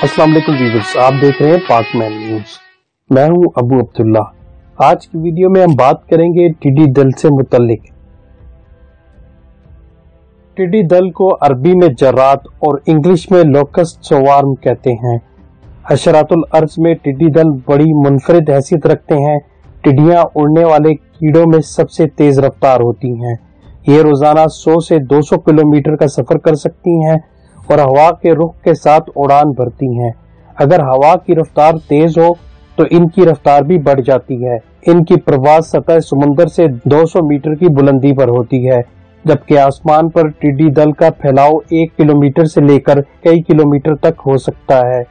अस्सलाम वालेकुम व्यूअर्स, आप देख रहे हैं पाक मैन न्यूज। मैं हूं अबू अब्दुल्ला। आज की वीडियो में हम बात करेंगे टिड्डी दल से मुतल्लिक। टिड्डी दल को अरबी में जर्राद और इंग्लिश में लोकस्ट स्वार्म कहते हैं। हशरातुल अर्ज में टिड्डी दल बड़ी मुनफरिद हैसियत रखते हैं। टिड्डियां उड़ने वाले कीड़ों में सबसे तेज रफ्तार होती हैं। ये रोजाना 100 से 200 किलोमीटर का सफर कर सकती हैं और हवा के रुख के साथ उड़ान भरती हैं। अगर हवा की रफ्तार तेज हो तो इनकी रफ्तार भी बढ़ जाती है। इनकी प्रवास सतह समुंदर से 200 मीटर की बुलंदी पर होती है, जबकि आसमान पर टिड्डी दल का फैलाव 1 किलोमीटर से लेकर कई किलोमीटर तक हो सकता है।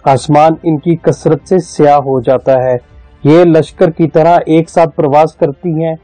आसमान इनकी कसरत से स्याह हो जाता है। ये लश्कर की तरह एक साथ प्रवास करती हैं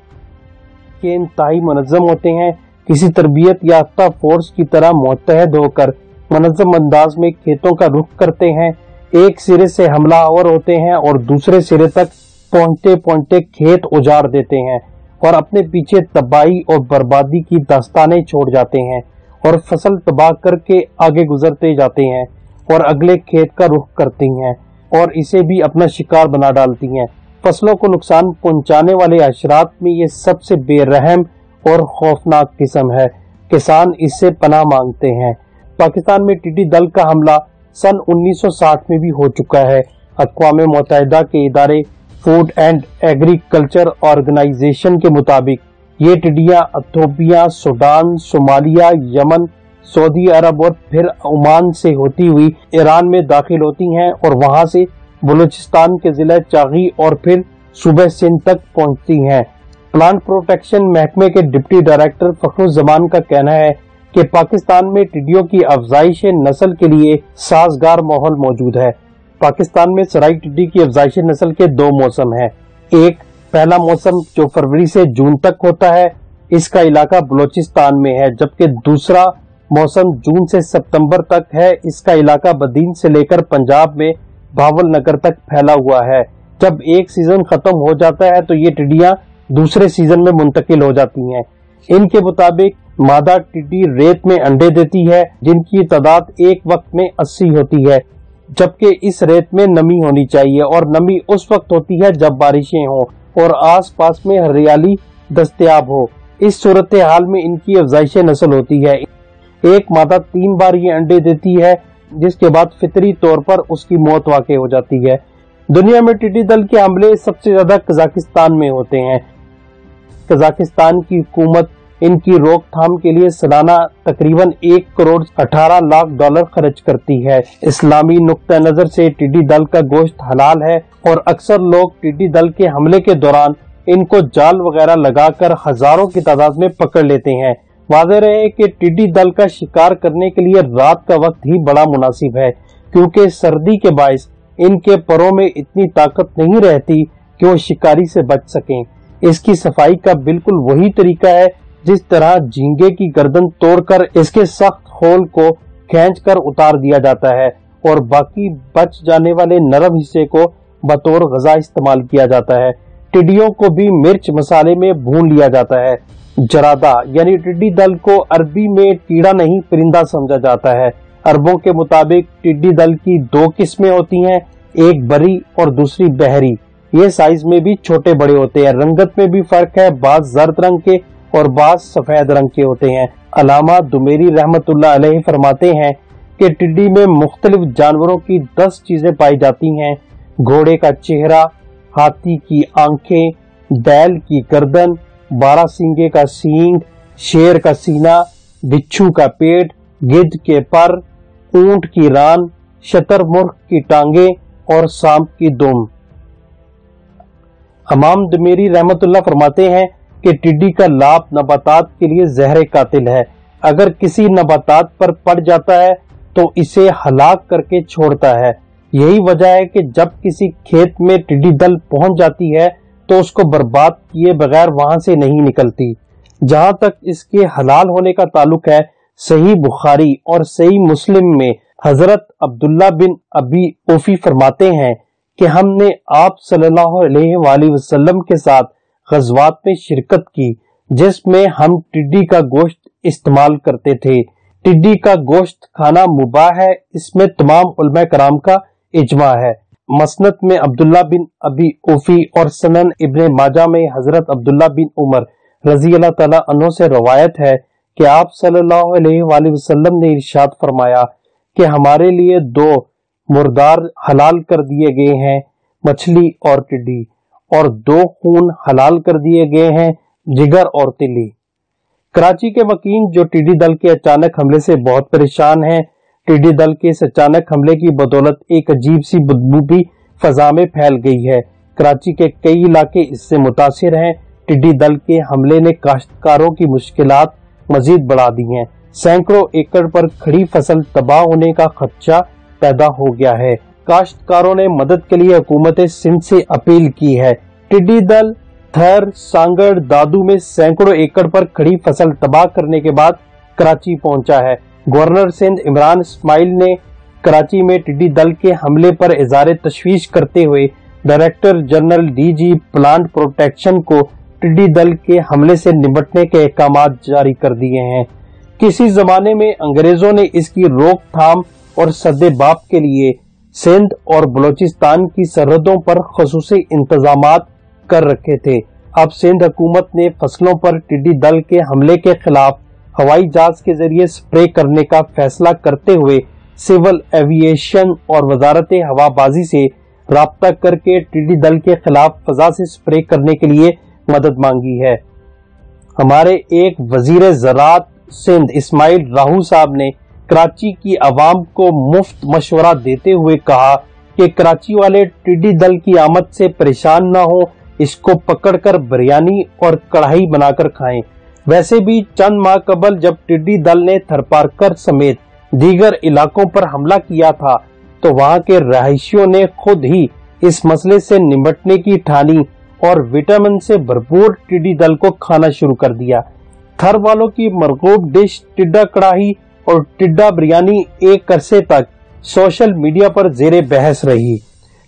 कि इंतहाई मुनज़्ज़म होते हैं। किसी तरबियत याफ्ता फोर्स की तरह मुत्तहद होकर मुनज़्ज़म अंदाज में खेतों का रुख करते हैं। एक सिरे से हमलावर होते हैं और दूसरे सिरे तक पहुंचते पहुंचते खेत उजाड़ देते हैं और अपने पीछे तबाही और बर्बादी की दास्तानें छोड़ जाते हैं और फसल तबाह करके आगे गुजरते जाते हैं और अगले खेत का रुख करती हैं और इसे भी अपना शिकार बना डालती हैं। फसलों को नुकसान पहुंचाने वाले अशरात में ये सबसे बेरहम और खौफनाक किस्म है। किसान इससे पनाह मांगते हैं। पाकिस्तान में टिड्डी दल का हमला सन 1960 में भी हो चुका है। अक़वाम मुत्तहिदा के इदारे फूड एंड एग्रीकल्चर ऑर्गेनाइजेशन के मुताबिक ये टिड्डियां इथियोपिया, सूडान, सोमालिया, यमन, सऊदी अरब और फिर ओमान से होती हुई ईरान में दाखिल होती हैं और वहां से बलूचिस्तान के जिला चागी और फिर सूबे सिंध तक पहुंचती हैं। प्लांट प्रोटेक्शन महकमे के डिप्टी डायरेक्टर फखरुज़्ज़मान का कहना है कि पाकिस्तान में टिड्डियों की अफजाइश नस्ल के लिए साजगार माहौल मौजूद है। पाकिस्तान में सराई टिड्डी की अफजाइश नस्ल के 2 मौसम हैं। एक पहला मौसम जो फरवरी से जून तक होता है, इसका इलाका बलूचिस्तान में है, जबकि दूसरा मौसम जून से सितंबर तक है। इसका इलाका बदीन से लेकर पंजाब में भावल नगर तक फैला हुआ है। जब एक सीजन खत्म हो जाता है तो ये टिड्डियां दूसरे सीजन में मुंतकिल हो जाती हैं। इनके मुताबिक मादा टिड्डी रेत में अंडे देती है, जिनकी तादाद एक वक्त में 80 होती है, जबकि इस रेत में नमी होनी चाहिए और नमी उस वक्त होती है जब बारिशें हों और आसपास में हरियाली दस्तयाब हो। इस सूरत हाल में इनकी अफजाइश नस्ल होती है। एक मादा 3 बार ये अंडे देती है, जिसके बाद फितरी तौर पर उसकी मौत वाक़ई हो जाती है। दुनिया में टिड्डी दल के हमले सबसे ज्यादा कजाकिस्तान में होते हैं। कजाकिस्तान की हुकूमत इनकी रोकथाम के लिए सालाना तकरीबन 1 करोड़ 18 लाख डॉलर खर्च करती है। इस्लामी नुक्ता नजर से टिड्डी दल का गोश्त हलाल है और अक्सर लोग टिड्डी दल के हमले के दौरान इनको जाल वगैरह लगाकर हजारों की तादाद में पकड़ लेते हैं। वाज़ेह रहे कि टिड्डी दल का शिकार करने के लिए रात का वक्त ही बड़ा मुनासिब है, क्योंकि सर्दी के बायस इनके परों में इतनी ताकत नहीं रहती कि वो शिकारी से बच सकें। इसकी सफाई का बिल्कुल वही तरीका है जिस तरह झींगे की गर्दन तोड़कर इसके सख्त खोल को खींचकर उतार दिया जाता है और बाकी बच जाने वाले नरम हिस्से को बतौर गजा इस्तेमाल किया जाता है। टिड्डियों को भी मिर्च मसाले में भून लिया जाता है। जरादा यानी टिड्डी दल को अरबी में कीड़ा नहीं परिंदा समझा जाता है। अरबों के मुताबिक टिड्डी दल की 2 किस्में होती हैं, एक बरी और दूसरी बहरी। ये साइज में भी छोटे बड़े होते हैं। रंगत में भी फर्क है, बाज जर्द रंग के और बाज सफेद रंग के होते हैं। अलामा दुमेरी रहमतुल्लाह अलैहि फरमाते हैं कि टिड्डी में मुख्तलिफ जानवरों की 10 चीजें पाई जाती हैं। घोड़े का चेहरा, हाथी की आंखें, बैल की गर्दन, 12 सींगे का सींग, शेर का सीना, बिच्छू का पेट, गिद्ध के पर, ऊंट की रान, शतरमुर्ग की टांगे और सांप की दुम। इमाम दुमेरी रहमतुल्लाह फरमाते हैं कि टिड्डी का लाभ नबातात के लिए जहर कातिल है। अगर किसी नबातात पर पड़ जाता है तो इसे हलाक करके छोड़ता है। यही वजह है कि जब किसी खेत में टिड्डी दल पहुंच जाती है तो उसको बर्बाद किए बगैर वहां से नहीं निकलती। जहां तक इसके हलाल होने का ताल्लुक है, सही बुखारी और सही मुस्लिम में हजरत अब्दुल्ला बिन अबी औफी फरमाते हैं कि हमने आप सल्लल्लाहु अलैहि वसल्लम के साथ गज़वात में शिरकत की, जिसमें हम टिड्डी का गोश्त इस्तेमाल करते थे। टिड्डी का गोश्त खाना मुबाह है, इसमें तमाम उलमा कराम का इजमा है। मसनद में अब्दुल्ला बिन अबी उफी और सनन इब्ने माजा में हजरत अब्दुल्ला बिन उमर रजी अल्लाह तआला अन्हु से रवायत है कि आप सल्लल्लाहु अलैहि वसल्लम ने इरशाद फरमाया कि हमारे लिए दो मुर्दार हलाल कर दिए गए हैं, मछली और टिड्डी, और दो खून हलाल कर दिए गए हैं, जिगर और तिली। कराची के वकील जो टिड्डी दल के अचानक हमले से बहुत परेशान हैं, टिड्डी दल के इस अचानक हमले की बदौलत एक अजीब सी बदबू भी फजा में फैल गई है। कराची के कई इलाके इससे मुतासिर हैं। टिड्डी दल के हमले ने काश्तकारों की मुश्किलात मजीद बढ़ा दी हैं। सैकड़ों एकड़ पर खड़ी फसल तबाह होने का खदशा पैदा हो गया है। काश्तकारों ने मदद के लिए हुकूमत सिंध से अपील की है। टिड्डी दल थर, सांगड़, दादू में सैकड़ों एकड़ पर खड़ी फसल तबाह करने के बाद कराची पहुंचा है। गवर्नर सिंध इमरान इस्माइल ने कराची में टिड्डी दल के हमले पर इज़हार तशवीश करते हुए director general DG plant protection को टिड्डी दल के हमले से निपटने के अहकामात जारी कर दिए हैं। किसी जमाने में अंग्रेजों ने इसकी रोकथाम और सद्देबाप के लिए सिंध और बलोचिस्तान की सरहदों पर खसूसी इंतजामात कर रखे थे। अब सिंध हुकूमत ने फसलों पर टिड्डी दल के हमले के खिलाफ हवाई जहाज के जरिए स्प्रे करने का फैसला करते हुए सिविल एविएशन और वजारत हवाबाजी से राब्ता करके टिड्डी दल के खिलाफ फजा से स्प्रे करने के लिए मदद मांगी है। हमारे एक वजीर ज़राअत सिंध इस्माइल राहू साहब ने कराची की आवाम को मुफ्त मशवरा देते हुए कहा कि कराची वाले टिड्डी दल की आमद से परेशान न हो, इसको पकड़कर बिरयानी और कढ़ाई बनाकर खाएं। वैसे भी चंद माह कबल जब टिड्डी दल ने थरपारकर समेत दीगर इलाकों पर हमला किया था तो वहां के रहायशियों ने खुद ही इस मसले से निपटने की ठानी और विटामिन से भरपूर टिड्डी दल को खाना शुरू कर दिया। थर वालों की मरगूब डिश टिड्डा कढ़ाई और टिड्डा बिरयानी एक अरसे तक सोशल मीडिया पर जेरे बहस रही।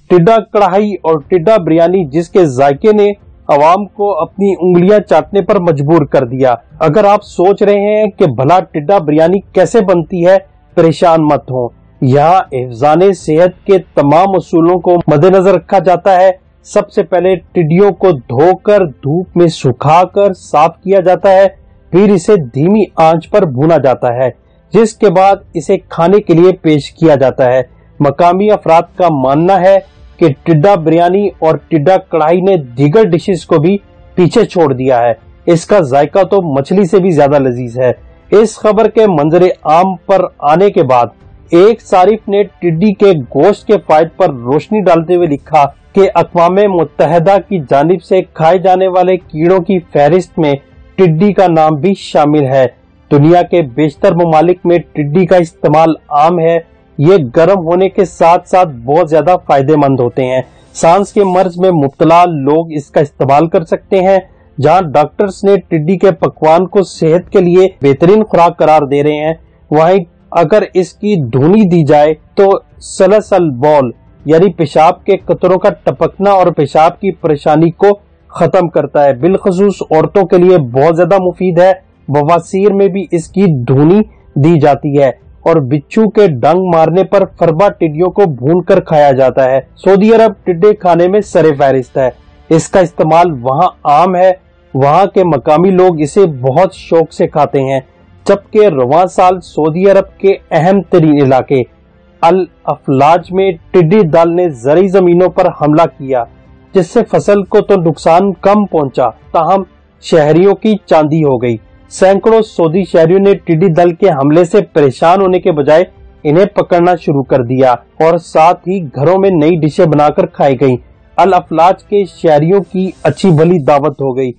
टिड्डा कढ़ाई और टिड्डा बिरयानी जिसके जायके ने अवाम को अपनी उंगलियां चाटने पर मजबूर कर दिया। अगर आप सोच रहे हैं कि भला टिड्डा बिरयानी कैसे बनती है, परेशान मत हो। यहाँ हिफ्ज़ाने सेहत के तमाम उसूलों को मद्देनजर रखा जाता है। सबसे पहले टिड्डियों को धोकर धूप में सुखाकर साफ किया जाता है, फिर इसे धीमी आंच पर भूना जाता है, जिसके बाद इसे खाने के लिए पेश किया जाता है। मकामी अफराद का मानना है कि टिड्डा बिरयानी और टिड्डा कढ़ाई ने दीगर डिशेस को भी पीछे छोड़ दिया है। इसका जायका तो मछली से भी ज्यादा लजीज है। इस खबर के मंजरे आम पर आने के बाद एक सारिफ ने टिड्डी के गोश्त के फायदे पर रोशनी डालते हुए लिखा कि अक़वाम मुत्तहिदा की जानिब से खाए जाने वाले कीड़ों की फहरिस्त में टिड्डी का नाम भी शामिल है। दुनिया के बेशतर ममालिक में टिड्डी का इस्तेमाल आम है। ये गर्म होने के साथ साथ बहुत ज्यादा फायदेमंद होते हैं। सांस के मर्ज में मुब्तला लोग इसका इस्तेमाल कर सकते हैं। जहां डॉक्टर्स ने टिड्डी के पकवान को सेहत के लिए बेहतरीन खुराक करार दे रहे हैं, वहीं अगर इसकी धुनी दी जाए तो सलसल बॉल यानी पेशाब के कतरों का टपकना और पेशाब की परेशानी को खत्म करता है। बिलखसूस औरतों के लिए बहुत ज्यादा मुफीद है। बवासीर में भी इसकी धुनी दी जाती है और बिच्छू के डंग मारने पर फरबा टिड्डियों को भून कर खाया जाता है। सऊदी अरब टिड्डे खाने में सरे फहरिस्त है। इसका इस्तेमाल वहां आम है। वहां के मकामी लोग इसे बहुत शौक से खाते हैं। जबकि रवां साल सऊदी अरब के अहम तरीन इलाके अल अफलाज में टिड्डी दल ने जरी जमीनों पर हमला किया, जिससे फसल को तो नुकसान कम पहुंचा, ताहम शहरियों की चांदी हो गई। सैकड़ों सऊदी शहरियों ने टिड्डी दल के हमले से परेशान होने के बजाय इन्हें पकड़ना शुरू कर दिया और साथ ही घरों में नई डिशें बनाकर खाई गईं। अल अफलाज के शहरियों की अच्छी भली दावत हो गई।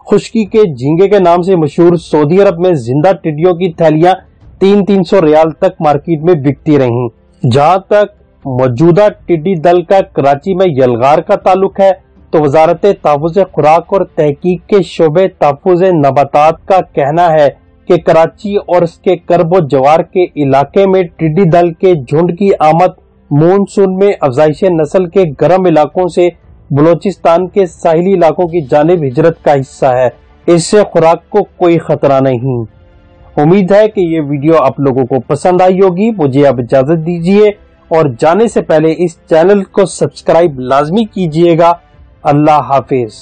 खुशकी के झींगे के नाम से मशहूर सऊदी अरब में जिंदा टिड्डियों की थैलियां 300-300 रियाल तक मार्केट में बिकती रहीं। जहां तक मौजूदा टिड्डी दल का कराची में यलगार का ताल्लुक है तो वजारत तहफ़्फ़ुज़ खुराक और तहकीक के शोबे तहफ़्फ़ुज़ नबातात का कहना है कि कराची और इसके करब जवार के इलाके में टिड्डी दल के झुंड की आमद मानसून में अफजाइश नस्ल के गर्म इलाकों से बलोचिस्तान के साहिली इलाकों की जानिब हिजरत का हिस्सा है। इससे खुराक को कोई खतरा नहीं। उम्मीद है कि ये वीडियो आप लोगों को पसंद आई होगी। मुझे अब इजाजत दीजिए और जाने से पहले इस चैनल को सब्सक्राइब लाजमी कीजिएगा। अल्लाह हाफिज।